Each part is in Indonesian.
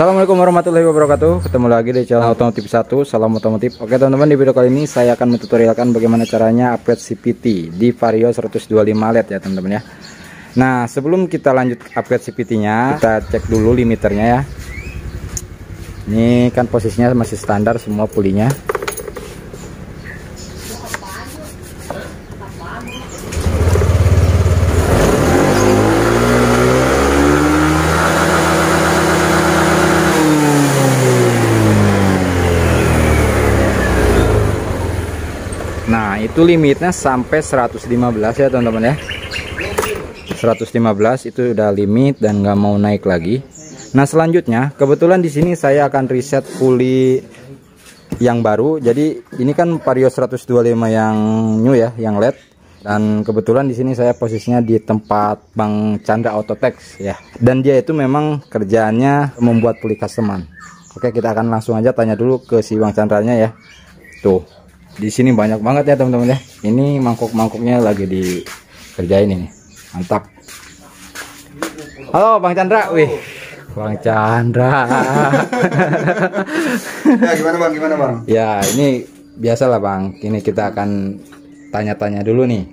Assalamualaikum warahmatullahi wabarakatuh. Ketemu lagi di channel Otomotif 1. Salam otomotif. Oke teman-teman, di video kali ini saya akan mentutorialkan bagaimana caranya upgrade CVT di Vario 125 LED ya teman-teman ya. Nah, sebelum kita lanjut upgrade CVT-nya, kita cek dulu limiternya ya. Ini kan posisinya masih standar semua pulinya. Nah, itu limitnya sampai 115 ya teman-teman ya. 115 itu udah limit dan nggak mau naik lagi. Nah, selanjutnya kebetulan di sini saya akan reset puli yang baru. Jadi ini kan Vario 125 yang new ya, yang LED. Dan kebetulan di sini saya posisinya di tempat Bang Chandra Autotex ya. Dan dia itu memang kerjaannya membuat puli customan. Oke, kita akan langsung aja tanya dulu ke si Bang Chandranya ya. Tuh. Di sini banyak banget ya teman-teman ya. Ini mangkuk-mangkuknya lagi dikerjain ini. Mantap. Halo Bang Chandra. Wih, Bang Chandra. Ya, gimana Bang? Ya, ini biasalah Bang. Ini kita akan tanya-tanya dulu nih.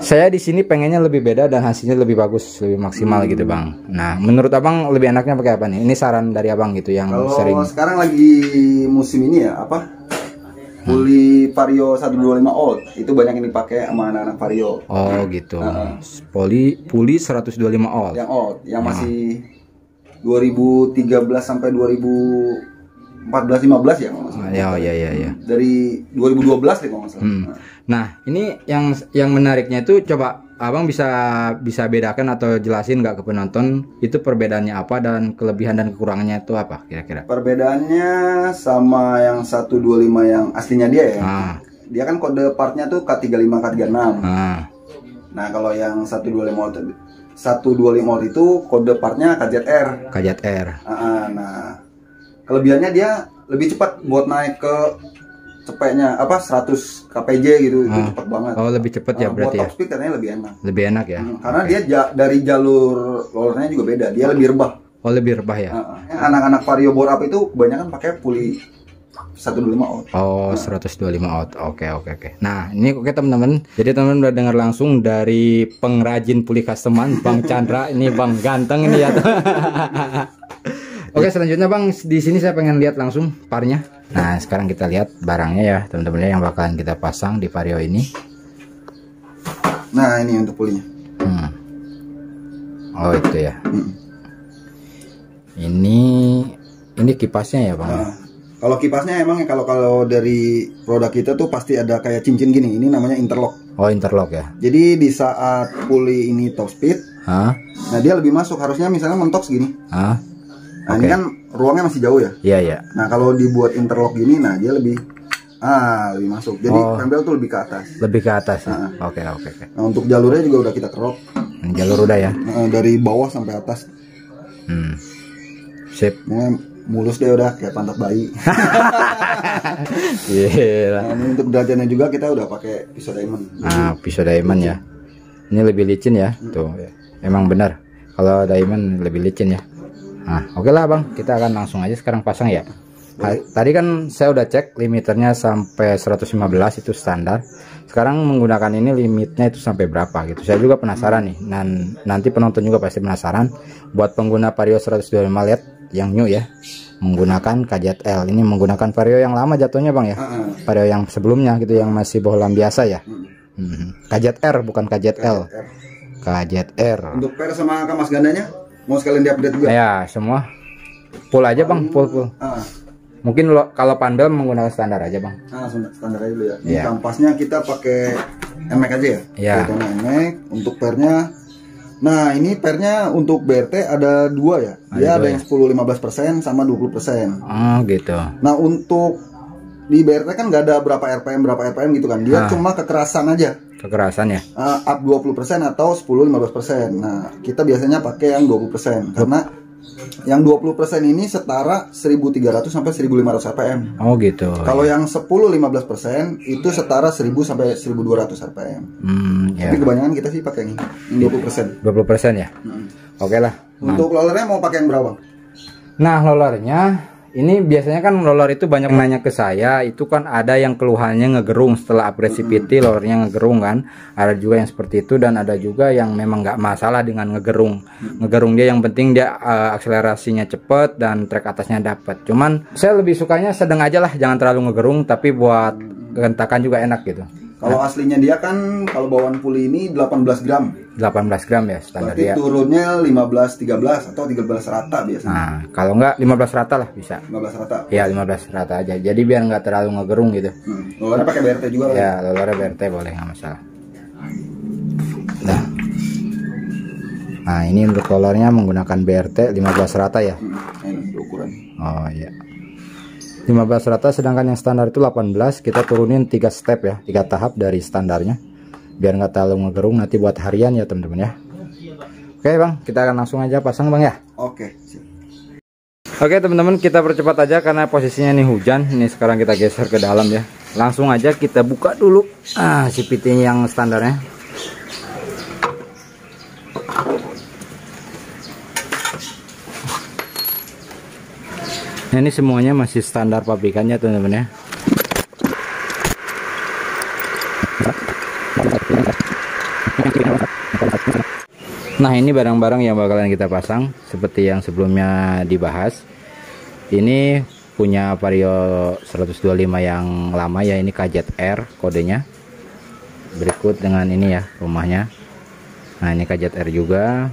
Saya di sini pengennya lebih beda dan hasilnya lebih bagus, lebih maksimal gitu Bang. Nah, menurut Abang lebih enaknya pakai apa nih? Ini saran dari Abang gitu yang kalau sering. Sekarang lagi musim ini ya, apa? Puli Vario 125 old itu banyak yang dipakai sama anak-anak Vario. Oh gitu. Puli 125 old. Yang old, yang masih 2013 sampai 2014 15 ya kalau nggak salah. Ya. Dari 2012 deh kalau nggak salah. Nah, ini yang menariknya itu coba Abang bisa bedakan atau jelasin nggak ke penonton itu perbedaannya apa dan kelebihan dan kekurangannya itu apa kira-kira? Perbedaannya sama yang 125 yang aslinya dia ya. Dia kan kode partnya tuh K35 K36. Nah, kalau yang 125 old itu kode partnya KZR. Nah, kelebihannya dia lebih cepat buat naik ke cepetnya 100 kpj gitu. Itu cepat banget. Oh, lebih cepat ya berarti buat top speed katanya lebih enak. Lebih enak ya. Karena dia dari jalur rollernya juga beda. Dia lebih rebah. Oh, lebih rebah ya. Anak-anak Vario bore up itu kebanyakan pakai puli 125 old. Oh, 125 old. Oke. Nah, ini oke teman-teman. Jadi teman-teman udah dengar langsung dari pengrajin puli customan Bang Chandra. Ini Bang ganteng ini ya. Oke, selanjutnya Bang, di sini saya pengen lihat langsung parnya. Nah, sekarang kita lihat barangnya ya, teman-teman yang bakalan kita pasang di Vario ini. Nah, ini untuk pulinya. Oh, itu ya. Ini kipasnya ya, Bang. Nah, kalau kipasnya emang kalau dari produk kita tuh pasti ada kayak cincin gini. Ini namanya interlock. Oh, interlock ya. Jadi di saat puli ini top speed, nah dia lebih masuk. Harusnya misalnya mentok segini. Nah, ini kan ruangnya masih jauh ya. Iya. Nah, kalau dibuat interlock gini, nah dia lebih masuk. Jadi pembel tuh lebih ke atas. Lebih ke atas ya. Oke. Nah, untuk jalurnya juga udah kita kerok. Jalur udah ya. Dari bawah sampai atas. Sip. Mulus deh udah kayak pantat bayi. Gila. Nah, ini untuk derajatnya juga kita udah pakai pisau diamond. Pisau diamond ya. Ini lebih licin ya. Tuh. Emang benar. Kalau diamond lebih licin ya. Nah, oke lah Bang, kita akan langsung aja sekarang pasang ya. Tadi kan saya udah cek limiternya sampai 115 itu standar. Sekarang menggunakan ini limitnya itu sampai berapa gitu. Saya juga penasaran nih. Dan nanti penonton juga pasti penasaran. Buat pengguna Vario 125 LED yang new ya, menggunakan KZL. Ini menggunakan Vario yang lama jatuhnya Bang ya. Vario yang sebelumnya gitu, yang masih bohlam biasa ya. KZR bukan KZL. KZR. Untuk per sama kamas gandanya mau sekalian diupdate juga? Ya, semua full aja Bang, full. Mungkin kalau panbel menggunakan standar aja Bang. Standar aja dulu ya. Ini kampasnya kita pakai MX aja ya? Iya. MX. Untuk pernya, nah ini pernya untuk BRT ada dua ya. Dia ada yang 10-15% sama 20%. Oh gitu. Nah, untuk di BRT kan nggak ada berapa RPM gitu kan. Dia cuma kekerasan aja. Kekerasan ya? Up 20% atau 10-15%. Nah, kita biasanya pakai yang 20%. Karena yang 20% ini setara 1300 sampai 1500 RPM. Oh gitu. Kalau yang 10-15% itu setara 1000 sampai 1200 RPM. Tapi kebanyakan kita sih pakai yang 20%. 20% ya? Oke lah. Untuk rollernya mau pakai yang berapa? Nah, rollernya ini biasanya kan roller itu banyak nanya ke saya, itu kan ada yang keluhannya ngegerung setelah agresivity, rollernya ngegerung kan. Ada juga yang seperti itu dan ada juga yang memang nggak masalah dengan ngegerung. Ngegerung dia yang penting dia akselerasinya cepet dan trek atasnya dapat. Cuman saya lebih sukanya sedang aja lah, jangan terlalu ngegerung, tapi buat gentakan juga enak gitu. Kalau aslinya dia kan kalau bawaan puli ini 18 gram. 18 gram ya standar dia. Turunnya 15 13 atau 13 rata biasanya. Nah, kalau enggak 15 rata lah bisa. 15 rata. Ya 15 rata aja. Jadi biar nggak terlalu ngegerung gitu. Lolornya pakai BRT juga lah. Ya, lolornya BRT boleh, nggak masalah. Nah, ini untuk lolornya menggunakan BRT 15 rata ya. Ini ukuran. Oh iya. 15 rata, sedangkan yang standar itu 18. Kita turunin 3 step ya, 3 tahap dari standarnya biar nggak terlalu ngegerung nanti buat harian ya teman-teman ya. Oke Bang, kita akan langsung aja pasang Bang ya. Oke. Oke teman-teman, kita percepat aja karena posisinya nih hujan. Ini sekarang kita geser ke dalam ya. Langsung aja kita buka dulu CVT yang standarnya. Nah, ini semuanya masih standar pabrikannya teman-teman ya. Nah, ini barang-barang yang bakalan kita pasang seperti yang sebelumnya dibahas. Ini punya Vario 125 yang lama ya, ini KZR kodenya. Berikut dengan ini ya rumahnya. Nah, ini KZR juga.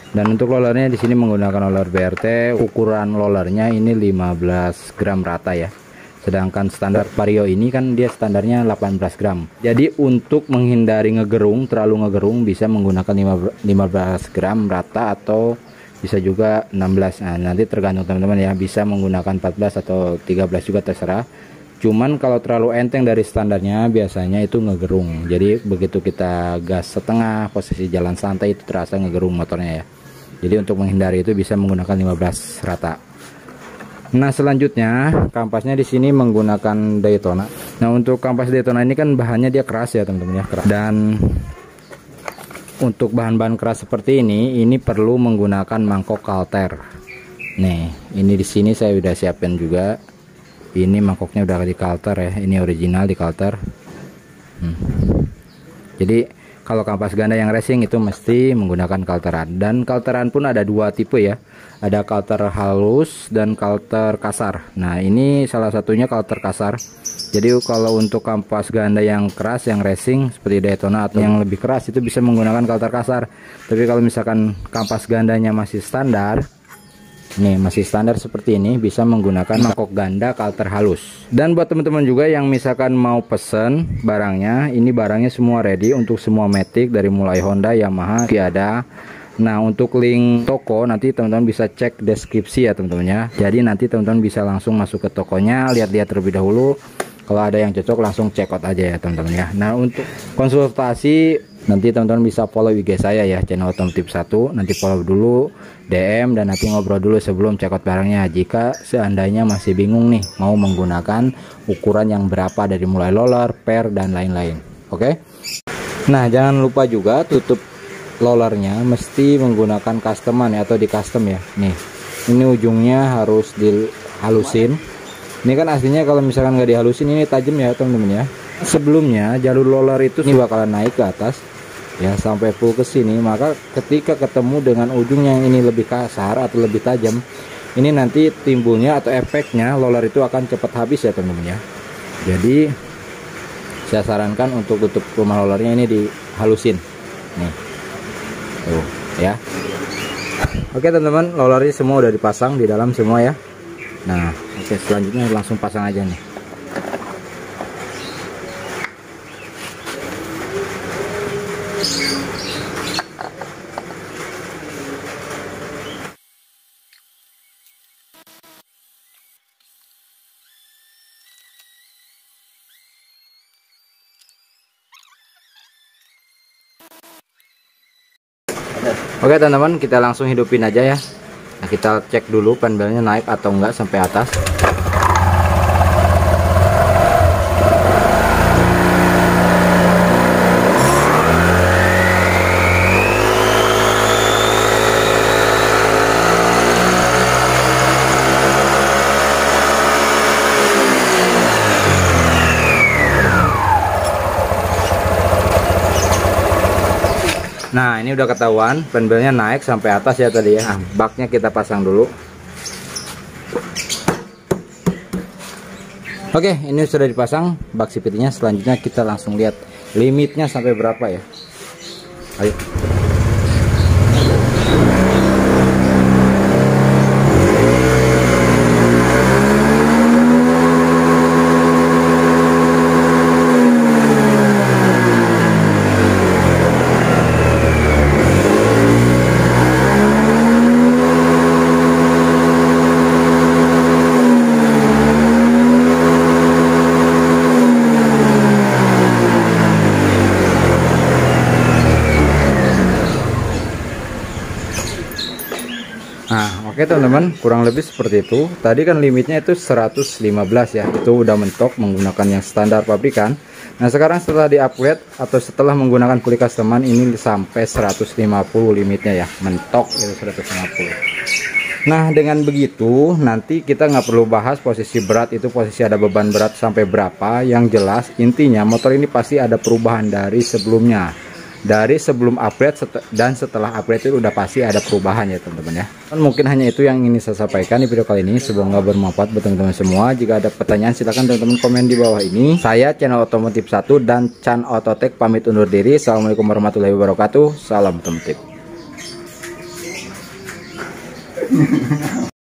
Dan untuk rollernya di sini menggunakan roller BRT, ukuran rollernya ini 15 gram rata ya. Sedangkan standar Vario ini kan dia standarnya 18 gram. Jadi untuk menghindari ngegerung, terlalu ngegerung, bisa menggunakan 15 gram rata atau bisa juga 16. Nah, nanti tergantung teman-teman ya, bisa menggunakan 14 atau 13 juga terserah. Cuman kalau terlalu enteng dari standarnya biasanya itu ngegerung. Jadi begitu kita gas setengah, posisi jalan santai itu terasa ngegerung motornya ya. Jadi untuk menghindari itu bisa menggunakan 15 rata. Nah, selanjutnya kampasnya di sini menggunakan Daytona. Nah, untuk kampas Daytona ini kan bahannya dia keras ya teman-teman ya, keras. Dan untuk bahan-bahan keras seperti ini perlu menggunakan mangkok kalter. Nih, ini di sini saya udah siapin juga. Ini mangkoknya udah di kalter ya. Ini original di kalter. Jadi kalau kampas ganda yang racing itu mesti menggunakan kalteran, dan kalteran pun ada dua tipe ya, ada kalter halus dan kalter kasar. Nah, ini salah satunya kalter kasar. Jadi kalau untuk kampas ganda yang keras yang racing seperti Daytona atau yang lebih keras itu bisa menggunakan kalter kasar. Tapi kalau misalkan kampas gandanya masih standar, nih masih standar seperti ini, bisa menggunakan mangkok ganda kalter halus. Dan buat teman-teman juga yang misalkan mau pesen barangnya, ini barangnya semua ready untuk semua Matic dari mulai Honda, Yamaha, ada. Nah, untuk link toko nanti teman-teman bisa cek deskripsi ya teman-teman ya. Jadi nanti teman-teman bisa langsung masuk ke tokonya, lihat-lihat terlebih dahulu. Kalau ada yang cocok langsung check out aja ya teman-teman ya. Nah, untuk konsultasi nanti teman-teman bisa follow IG saya ya, channel Otomotif 1. Nanti follow dulu, DM, dan nanti ngobrol dulu sebelum check out barangnya. Jika seandainya masih bingung nih mau menggunakan ukuran yang berapa dari mulai roller, per, dan lain-lain. Oke. Nah, jangan lupa juga tutup rollernya mesti menggunakan customan ya, atau di custom ya. Nih, ini ujungnya harus dihalusin. Ini kan aslinya kalau misalkan nggak dihalusin ini tajam ya teman-teman ya. Sebelumnya jalur roller itu ini bakalan naik ke atas ya sampai full ke sini, maka ketika ketemu dengan ujung yang ini lebih kasar atau lebih tajam, ini nanti timbulnya atau efeknya roller itu akan cepat habis ya teman-teman ya. Jadi saya sarankan untuk tutup rumah rollernya ini dihalusin nih tuh ya. Oke teman-teman, rollernya semua udah dipasang di dalam semua ya. Nah, oke, selanjutnya langsung pasang aja nih. Oke teman-teman, kita langsung hidupin aja ya. Nah, kita cek dulu panelnya naik atau enggak sampai atas. Nah, ini udah ketahuan penbelnya naik sampai atas ya tadi ya. Nah, baknya kita pasang dulu. Oke, ini sudah dipasang bak CVT-nya. Selanjutnya kita langsung lihat limitnya sampai berapa ya. Ayo. Nah, oke teman-teman, kurang lebih seperti itu. Tadi kan limitnya itu 115 ya. Itu udah mentok menggunakan yang standar pabrikan. Nah, sekarang setelah di-upgrade atau setelah menggunakan kuli customan ini sampai 150 limitnya ya. Mentok itu 150. Nah, dengan begitu nanti kita nggak perlu bahas posisi berat itu, posisi ada beban berat sampai berapa. Yang jelas intinya motor ini pasti ada perubahan dari sebelumnya. Dari sebelum upgrade dan setelah upgrade itu udah pasti ada perubahan ya teman-teman ya. Mungkin hanya itu yang ingin saya sampaikan di video kali ini. Semoga bermanfaat buat teman-teman semua. Jika ada pertanyaan silahkan teman-teman komen di bawah ini. Saya channel otomotif 1 dan Chan Autotech pamit undur diri. Assalamualaikum warahmatullahi wabarakatuh. Salam otomotif.